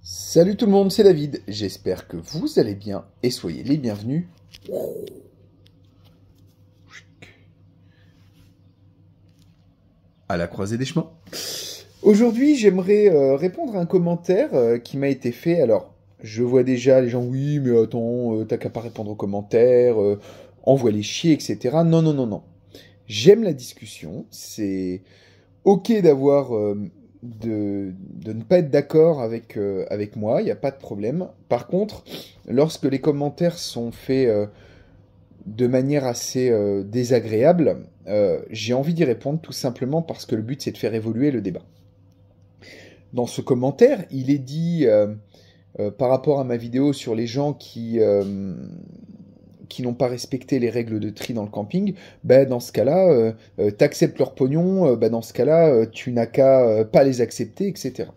Salut tout le monde, c'est David. J'espère que vous allez bien et soyez les bienvenus à la croisée des chemins. Aujourd'hui, j'aimerais répondre à un commentaire qui m'a été fait. Alors, je vois déjà les gens, oui, mais attends, t'as qu'à pas répondre aux commentaires, envoie-les chier, etc. Non, non, non, non. J'aime la discussion. C'est ok d'avoir de ne pas être d'accord avec moi, il n'y a pas de problème. Par contre, lorsque les commentaires sont faits de manière assez désagréable, j'ai envie d'y répondre tout simplement parce que le but c'est de faire évoluer le débat. Dans ce commentaire, il est dit par rapport à ma vidéo sur les gens qui n'ont pas respecté les règles de tri dans le camping, bah dans ce cas-là, t'acceptes leur pognon, bah dans ce cas-là, tu n'as qu'à pas les accepter, etc.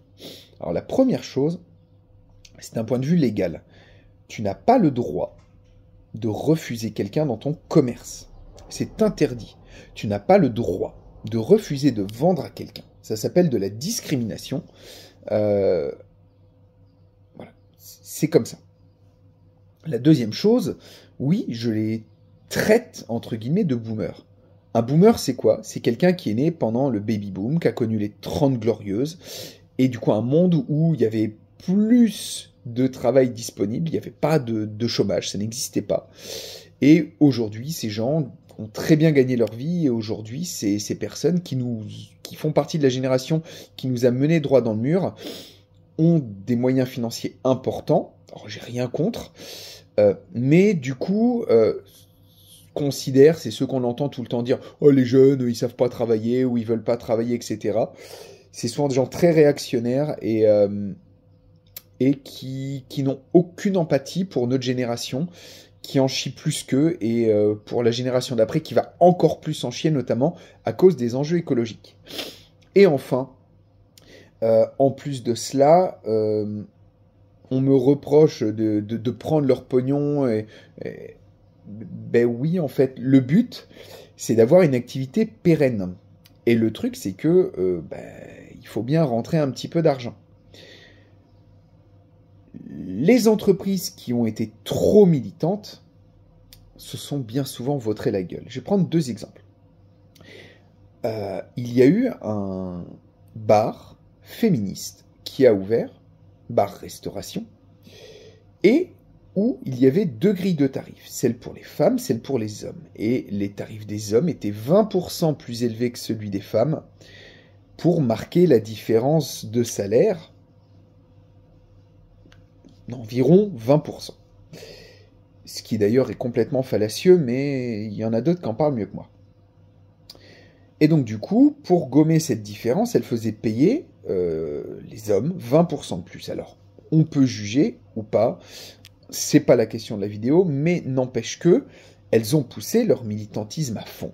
Alors la première chose, c'est d'un point de vue légal. Tu n'as pas le droit de refuser quelqu'un dans ton commerce. C'est interdit. Tu n'as pas le droit de refuser de vendre à quelqu'un. Ça s'appelle de la discrimination. Voilà. C'est comme ça. La deuxième chose, oui, je les traite, entre guillemets, de boomers. Un boomer, c'est quoi? C'est quelqu'un qui est né pendant le baby-boom, qui a connu les 30 glorieuses, et du coup un monde où il y avait plus de travail disponible, il n'y avait pas de chômage, ça n'existait pas. Et aujourd'hui, ces gens ont très bien gagné leur vie, et aujourd'hui, ces personnes qui font partie de la génération qui nous a menés droit dans le mur, ont des moyens financiers importants. Alors, j'ai rien contre, mais du coup, considèrent, c'est ceux qu'on entend tout le temps dire « Oh, les jeunes, ils savent pas travailler, ou ils veulent pas travailler, etc. » C'est souvent des gens très réactionnaires et qui n'ont aucune empathie pour notre génération, qui en chie plus qu'eux, et pour la génération d'après, qui va encore plus en chier, notamment à cause des enjeux écologiques. Et enfin, en plus de cela, on me reproche de prendre leur pognon. Ben oui, en fait, le but, c'est d'avoir une activité pérenne. Et le truc, c'est que il faut bien rentrer un petit peu d'argent. Les entreprises qui ont été trop militantes se sont bien souvent vautrées la gueule. Je vais prendre deux exemples. Il y a eu un bar féministe qui a ouvert, bar-restauration, et où il y avait deux grilles de tarifs, celle pour les femmes, celle pour les hommes. Et les tarifs des hommes étaient 20% plus élevés que celui des femmes, pour marquer la différence de salaire d'environ 20%. Ce qui d'ailleurs est complètement fallacieux, mais il y en a d'autres qui en parlent mieux que moi. Et donc du coup, pour gommer cette différence, elle faisait payer les hommes 20% de plus. Alors, on peut juger ou pas, c'est pas la question de la vidéo, mais n'empêche que elles ont poussé leur militantisme à fond.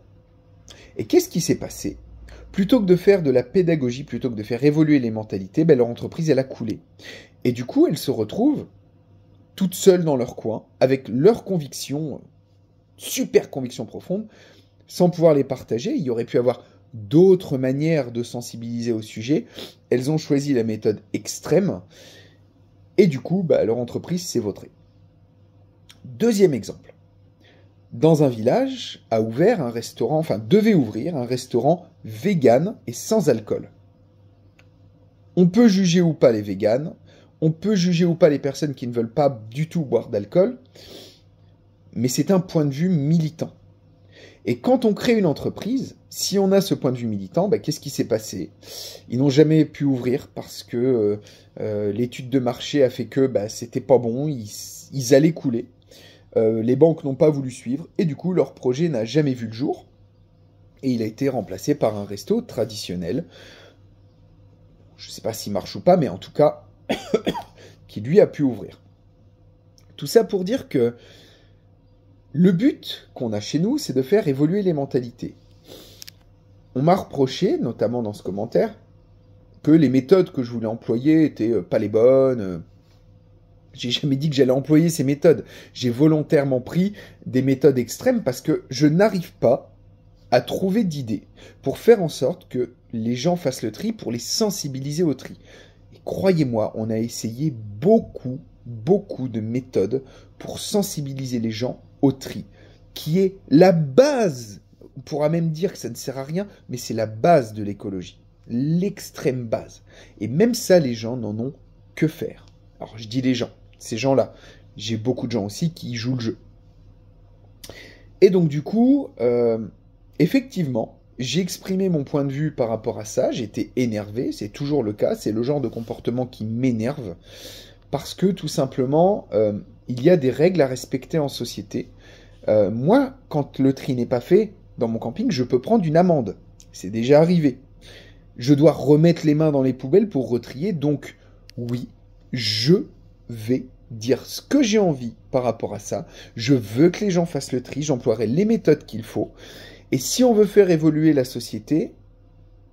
Et qu'est-ce qui s'est passé? Plutôt que de faire de la pédagogie, plutôt que de faire évoluer les mentalités, ben leur entreprise, elle a coulé. Et du coup, elles se retrouvent toutes seules dans leur coin, avec leurs convictions, super convictions profondes, sans pouvoir les partager. Il y aurait pu avoir d'autres manières de sensibiliser au sujet. Elles ont choisi la méthode extrême, et du coup, leur entreprise s'est vautrée. Deuxième exemple. Dans un village, a ouvert un restaurant, enfin devait ouvrir un restaurant vegan et sans alcool. On peut juger ou pas les véganes, on peut juger ou pas les personnes qui ne veulent pas du tout boire d'alcool, mais c'est un point de vue militant. Et quand on crée une entreprise, si on a ce point de vue militant, qu'est-ce qui s'est passé? Ils n'ont jamais pu ouvrir parce que l'étude de marché a fait que c'était pas bon, ils allaient couler. Les banques n'ont pas voulu suivre, et du coup leur projet n'a jamais vu le jour, et il a été remplacé par un resto traditionnel. Je ne sais pas s'il marche ou pas, mais en tout cas, qui lui a pu ouvrir. Tout ça pour dire que le but qu'on a chez nous, c'est de faire évoluer les mentalités. On m'a reproché, notamment dans ce commentaire, que les méthodes que je voulais employer étaient pas les bonnes. J'ai jamais dit que j'allais employer ces méthodes. J'ai volontairement pris des méthodes extrêmes parce que je n'arrive pas à trouver d'idées pour faire en sorte que les gens fassent le tri, pour les sensibiliser au tri. Et croyez-moi, on a essayé beaucoup, beaucoup de méthodes pour sensibiliser les gens au tri, qui est la base. On pourra même dire que ça ne sert à rien, mais c'est la base de l'écologie, l'extrême base. Et même ça, les gens n'en ont que faire. Alors je dis les gens, ces gens-là. J'ai beaucoup de gens aussi qui jouent le jeu. Et donc du coup, effectivement, j'ai exprimé mon point de vue par rapport à ça, j'étais énervé, c'est toujours le cas, c'est le genre de comportement qui m'énerve, parce que tout simplement, il y a des règles à respecter en société. Moi, quand le tri n'est pas fait dans mon camping, je peux prendre une amende. C'est déjà arrivé. Je dois remettre les mains dans les poubelles pour retrier, donc oui, je vais dire ce que j'ai envie par rapport à ça. Je veux que les gens fassent le tri, j'emploierai les méthodes qu'il faut. Et si on veut faire évoluer la société,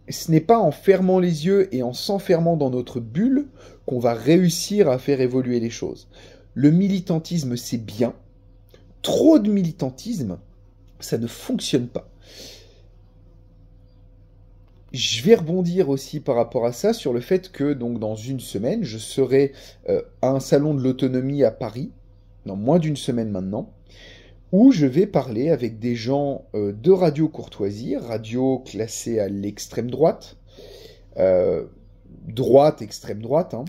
ce n'est pas en fermant les yeux et en s'enfermant dans notre bulle qu'on va réussir à faire évoluer les choses. Le militantisme, c'est bien. Trop de militantisme, ça ne fonctionne pas. Je vais rebondir aussi par rapport à ça sur le fait que donc dans une semaine, je serai à un salon de l'autonomie à Paris, dans moins d'une semaine maintenant, où je vais parler avec des gens de Radio Courtoisie, radio classée à l'extrême droite, extrême droite, hein,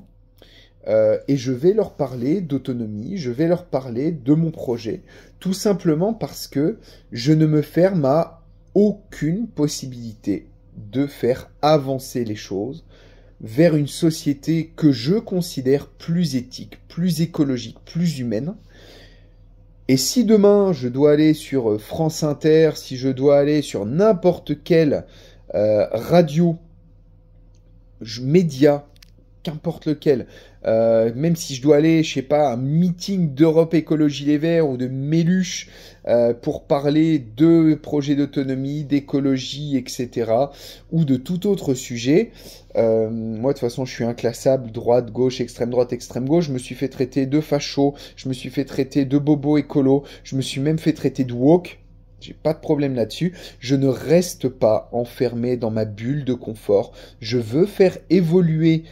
et je vais leur parler d'autonomie, je vais leur parler de mon projet, tout simplement parce que je ne me ferme à aucune possibilité de faire avancer les choses vers une société que je considère plus éthique, plus écologique, plus humaine. Et si demain je dois aller sur France Inter, si je dois aller sur n'importe quelle radio, média, qu'importe lequel, même si je dois aller, je sais pas, à un meeting d'Europe Écologie Les Verts ou de Méluche pour parler de projets d'autonomie, d'écologie, etc., ou de tout autre sujet, moi de toute façon je suis inclassable, droite, gauche, extrême droite, extrême gauche, je me suis fait traiter de facho, je me suis fait traiter de bobo écolo, je me suis même fait traiter de woke. J'ai pas de problème là-dessus. Je ne reste pas enfermé dans ma bulle de confort. Je veux faire évoluer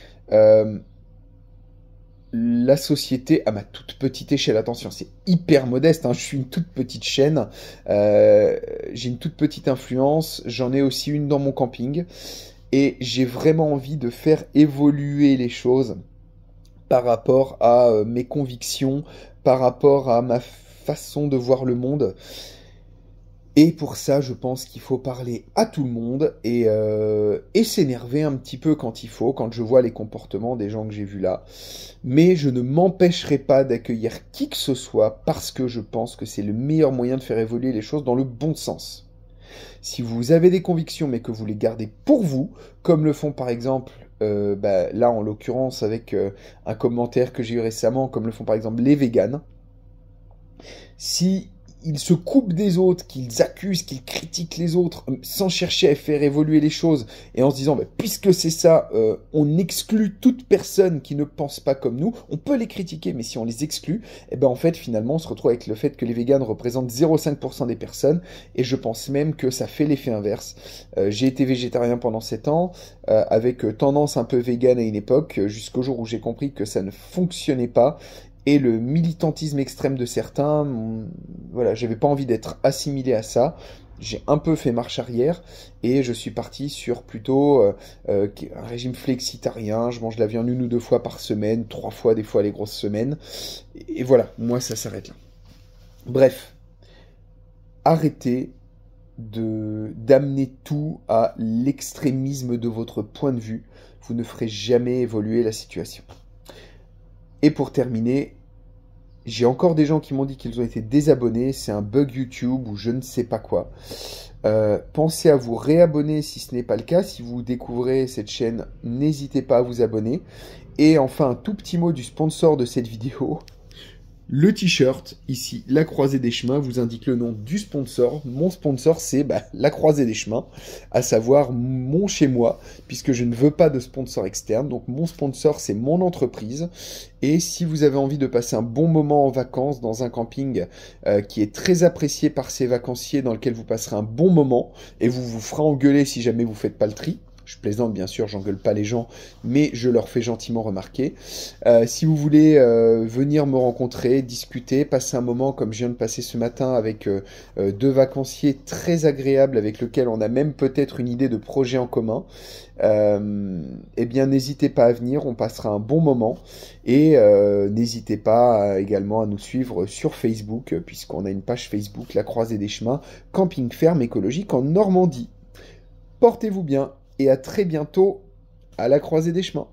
la société à ma toute petite échelle. Attention, c'est hyper modeste, hein. Je suis une toute petite chaîne. J'ai une toute petite influence. J'en ai aussi une dans mon camping. Et j'ai vraiment envie de faire évoluer les choses par rapport à mes convictions, par rapport à ma façon de voir le monde. Et pour ça, je pense qu'il faut parler à tout le monde et s'énerver un petit peu quand il faut, quand je vois les comportements des gens que j'ai vus là. Mais je ne m'empêcherai pas d'accueillir qui que ce soit parce que je pense que c'est le meilleur moyen de faire évoluer les choses dans le bon sens. Si vous avez des convictions mais que vous les gardez pour vous, comme le font par exemple, là en l'occurrence avec un commentaire que j'ai eu récemment, comme le font par exemple les véganes, si ils se coupent des autres, qu'ils accusent, qu'ils critiquent les autres, sans chercher à faire évoluer les choses, et en se disant, puisque c'est ça, on exclut toute personne qui ne pense pas comme nous, on peut les critiquer, mais si on les exclut, en fait, finalement, on se retrouve avec le fait que les véganes représentent 0,5% des personnes, et je pense même que ça fait l'effet inverse. J'ai été végétarien pendant 7 ans, avec tendance un peu végane à une époque, jusqu'au jour où j'ai compris que ça ne fonctionnait pas, et le militantisme extrême de certains, voilà, j'avais pas envie d'être assimilé à ça. J'ai un peu fait marche arrière et je suis parti sur plutôt un régime flexitarien. Je mange de la viande 1 ou 2 fois par semaine, 3 fois des fois les grosses semaines. Et voilà, moi ça s'arrête là. Bref, arrêtez d'amener tout à l'extrémisme de votre point de vue. Vous ne ferez jamais évoluer la situation. Et pour terminer, j'ai encore des gens qui m'ont dit qu'ils ont été désabonnés. C'est un bug YouTube ou je ne sais pas quoi. Pensez à vous réabonner si ce n'est pas le cas. Si vous découvrez cette chaîne, n'hésitez pas à vous abonner. Et enfin, un tout petit mot du sponsor de cette vidéo. Le t-shirt, ici, La Croisée des Chemins, vous indique le nom du sponsor. Mon sponsor, c'est La Croisée des Chemins, à savoir mon chez-moi, puisque je ne veux pas de sponsor externe. Donc mon sponsor, c'est mon entreprise. Et si vous avez envie de passer un bon moment en vacances dans un camping qui est très apprécié par ses vacanciers, dans lequel vous passerez un bon moment, et vous vous ferez engueuler si jamais vous ne faites pas le tri, Je plaisante bien sûr, j'engueule pas les gens, mais je leur fais gentiment remarquer. Si vous voulez venir me rencontrer, discuter, passer un moment comme je viens de passer ce matin avec deux vacanciers très agréables avec lesquels on a même peut-être une idée de projet en commun, eh bien n'hésitez pas à venir, on passera un bon moment et n'hésitez pas également à nous suivre sur Facebook puisqu'on a une page Facebook, La Croisée des Chemins, camping ferme écologique en Normandie. Portez-vous bien et à très bientôt à la croisée des chemins.